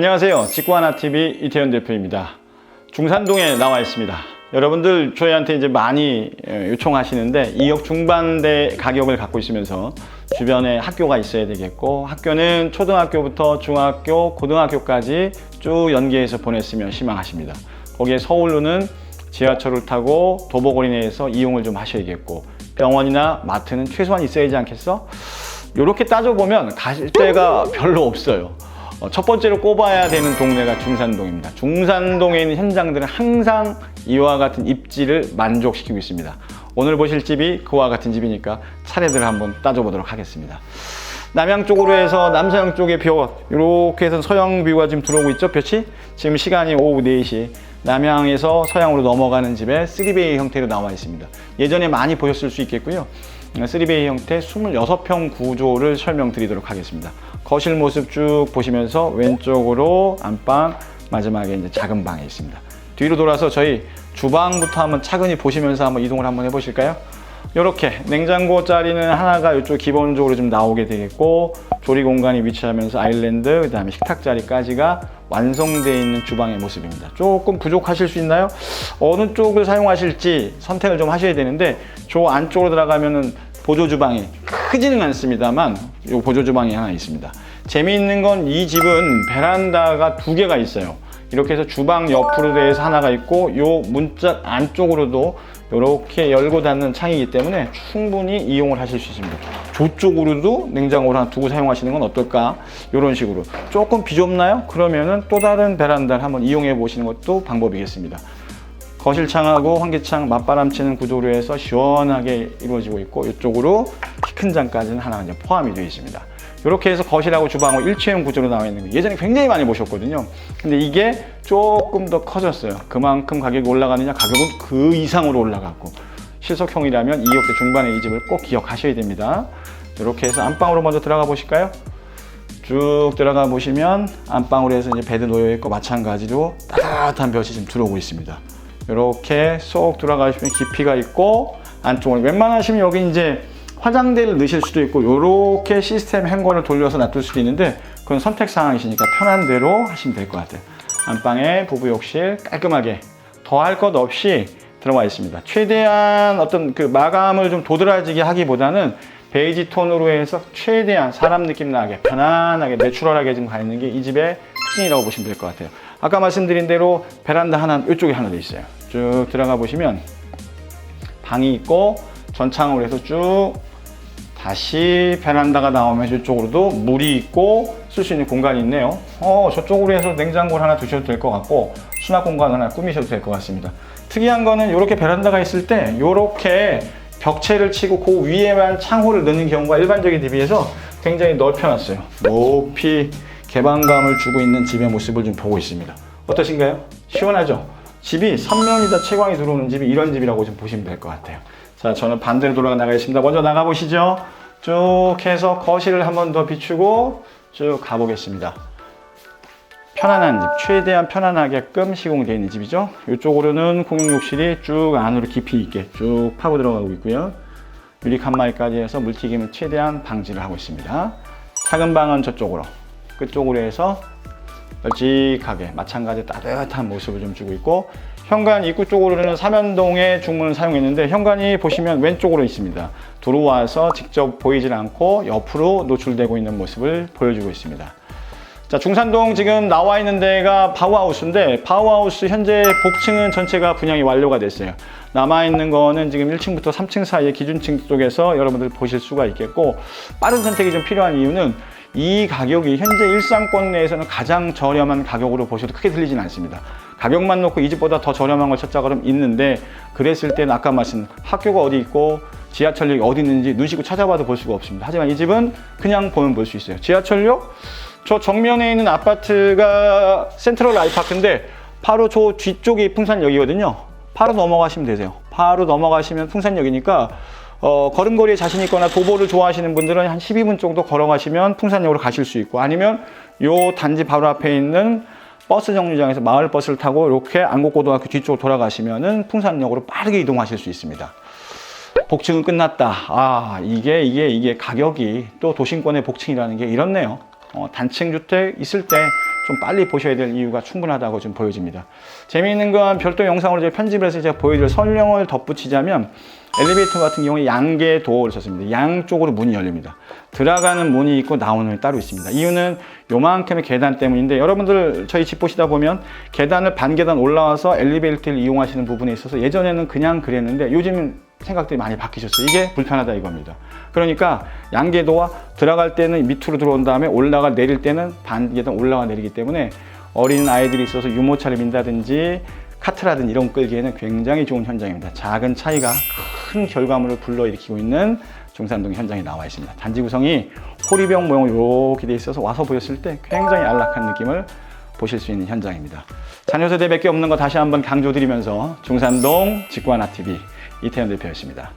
안녕하세요. 직구하나TV 이태현 대표입니다. 중산동에 나와 있습니다. 여러분들 저희한테 이제 많이 요청하시는데 2억 중반대 가격을 갖고 있으면서 주변에 학교가 있어야 되겠고, 학교는 초등학교부터 중학교, 고등학교까지 쭉 연계해서 보냈으면 희망하십니다. 거기에 서울로는 지하철을 타고 도보거리 내에서 이용을 좀 하셔야겠고, 병원이나 마트는 최소한 있어야 하지 않겠어? 이렇게 따져보면 가실 데가 별로 없어요. 첫 번째로 꼽아야 되는 동네가 중산동입니다. 중산동에 있는 현장들은 항상 이와 같은 입지를 만족시키고 있습니다. 오늘 보실 집이 그와 같은 집이니까 차례대로 한번 따져보도록 하겠습니다. 남양 쪽으로 해서 남서양 쪽에 볕, 이렇게 해서 서양 뷰가 지금 들어오고 있죠, 볕이? 지금 시간이 오후 4시. 남양에서 서양으로 넘어가는 집에 3베이 형태로 나와 있습니다. 예전에 많이 보셨을 수 있겠고요. 3베이 형태 26평 구조를 설명드리도록 하겠습니다. 거실 모습 쭉 보시면서 왼쪽으로 안방, 마지막에 이제 작은 방에 있습니다. 뒤로 돌아서 저희 주방부터 한번 차근히 보시면서 한번 이동을 한번 해보실까요? 이렇게 냉장고 자리는 하나가 이쪽 기본적으로 좀 나오게 되겠고, 조리 공간이 위치하면서 아일랜드, 그 다음에 식탁 자리까지가 완성되어 있는 주방의 모습입니다. 조금 부족하실 수 있나요? 어느 쪽을 사용하실지 선택을 좀 하셔야 되는데, 저 안쪽으로 들어가면은 보조 주방이 크지는 않습니다만 이 보조 주방이 하나 있습니다. 재미있는 건 이 집은 베란다가 2개가 있어요. 이렇게 해서 주방 옆으로 돼서 하나가 있고, 이 문짝 안쪽으로도 이렇게 열고 닫는 창이기 때문에 충분히 이용을 하실 수 있습니다. 저쪽으로도 냉장고를 하나 두고 사용하시는 건 어떨까? 이런 식으로. 조금 비좁나요? 그러면은 또 다른 베란다를 한번 이용해 보시는 것도 방법이겠습니다. 거실창하고 환기창 맞바람치는 구조로 해서 시원하게 이루어지고 있고, 이쪽으로 키 큰 장까지는 하나 이제 포함이 되어 있습니다. 이렇게 해서 거실하고 주방하고 일체형 구조로 나와 있는 거 예전에 굉장히 많이 보셨거든요. 근데 이게 조금 더 커졌어요. 그만큼 가격이 올라가느냐? 가격은 그 이상으로 올라갔고, 실속형이라면 2억대 중반의 이 집을 꼭 기억하셔야 됩니다. 이렇게 해서 안방으로 먼저 들어가 보실까요? 쭉 들어가 보시면 안방으로 해서 이제 베드 놓여 있고, 마찬가지로 따뜻한 볕이 지금 들어오고 있습니다. 이렇게 쏙 들어가시면 깊이가 있고, 안쪽으로 웬만하시면 여기 이제 화장대를 넣으실 수도 있고, 이렇게 시스템 행거를 돌려서 놔둘 수도 있는데, 그건 선택 사항이시니까 편한 대로 하시면 될 것 같아요. 안방에 부부 욕실 깔끔하게 더할 것 없이 들어가 있습니다. 최대한 어떤 그 마감을 좀 도드라지게 하기보다는 베이지 톤으로 해서 최대한 사람 느낌 나게 편안하게 내추럴하게 지금 가 있는 게 이 집의 특징이라고 보시면 될 것 같아요. 아까 말씀드린 대로 베란다 하나, 이쪽에 하나 돼 있어요. 쭉 들어가 보시면 방이 있고, 전창으로 해서 쭉 다시 베란다가 나오면 이쪽으로도 물이 있고 쓸 수 있는 공간이 있네요. 저쪽으로 해서 냉장고를 하나 두셔도 될 것 같고, 수납 공간 하나 꾸미셔도 될 것 같습니다. 특이한 거는 이렇게 베란다가 있을 때 이렇게 벽체를 치고 그 위에만 창호를 넣는 경우가 일반적인 집에 비해서 굉장히 넓혀놨어요. 높이 개방감을 주고 있는 집의 모습을 좀 보고 있습니다. 어떠신가요? 시원하죠? 집이 삼면이다 채광이 들어오는 집이 이런 집이라고 좀 보시면 될 것 같아요. 자, 저는 반대로 돌아가 나가겠습니다. 먼저 나가보시죠. 쭉 해서 거실을 한 번 더 비추고 쭉 가보겠습니다. 편안한 집, 최대한 편안하게끔 시공되어 있는 집이죠. 이쪽으로는 공용욕실이 쭉 안으로 깊이 있게 쭉 파고 들어가고 있고요. 유리 칸막이까지 해서 물튀김을 최대한 방지를 하고 있습니다. 작은 방은 저쪽으로, 끝쪽으로 해서 널찍하게 마찬가지 따뜻한 모습을 좀 주고 있고, 현관 입구 쪽으로는 삼연동의 중문을 사용했는데, 현관이 보시면 왼쪽으로 있습니다. 들어와서 직접 보이질 않고 옆으로 노출되고 있는 모습을 보여주고 있습니다. 자, 중산동 지금 나와 있는 데가 바우하우스인데, 바우하우스 현재 복층은 전체가 분양이 완료가 됐어요. 남아있는 거는 지금 1층부터 3층 사이의 기준층 쪽에서 여러분들 보실 수가 있겠고, 빠른 선택이 좀 필요한 이유는 이 가격이 현재 일상권 내에서는 가장 저렴한 가격으로 보셔도 크게 틀리진 않습니다. 가격만 놓고 이 집보다 더 저렴한 걸 찾자 그러면 있는데, 그랬을 때는 아까 말씀 학교가 어디 있고 지하철역이 어디 있는지 눈 씻고 찾아봐도 볼 수가 없습니다. 하지만 이 집은 그냥 보면 볼 수 있어요. 지하철역, 저 정면에 있는 아파트가 센트럴 아이파크인데 바로 저 뒤쪽이 풍산역이거든요. 바로 넘어가시면 되세요. 바로 넘어가시면 풍산역이니까 걸음걸이에 자신 있거나 도보를 좋아하시는 분들은 한 12분 정도 걸어가시면 풍산역으로 가실 수 있고, 아니면 요 단지 바로 앞에 있는 버스 정류장에서 마을 버스를 타고 이렇게 안국고등학교 뒤쪽으로 돌아가시면은 풍산역으로 빠르게 이동하실 수 있습니다. 복층은 끝났다. 이게 가격이 또 도심권의 복층이라는 게 이렇네요. 단층 주택 있을 때 좀 빨리 보셔야 될 이유가 충분하다고 좀 보여집니다. 재미있는 건 별도 영상으로 제가 편집을 해서 제가 보여드릴 설명을 덧붙이자면 엘리베이터 같은 경우에 양개 도어를 썼습니다. 양쪽으로 문이 열립니다. 들어가는 문이 있고 나오는 문이 따로 있습니다. 이유는 요만큼의 계단 때문인데 여러분들 저희 집 보시다 보면 계단을 반 계단 올라와서 엘리베이터를 이용하시는 부분에 있어서 예전에는 그냥 그랬는데 요즘은 생각들이 많이 바뀌셨어요. 이게 불편하다 이겁니다. 그러니까 양계도와 들어갈 때는 밑으로 들어온 다음에 올라가 내릴 때는 반 계단 올라가 내리기 때문에 어린 아이들이 있어서 유모차를 민다든지 카트라든지 이런 거 끌기에는 굉장히 좋은 현장입니다. 작은 차이가 큰 결과물을 불러일으키고 있는 중산동 현장에 나와 있습니다. 단지 구성이 호리병 모양으로 이렇게 돼 있어서 와서 보셨을 때 굉장히 안락한 느낌을 보실 수 있는 현장입니다. 자녀 세대밖에 없는 거 다시 한번 강조드리면서 중산동 직구하나TV 이태현 대표였습니다.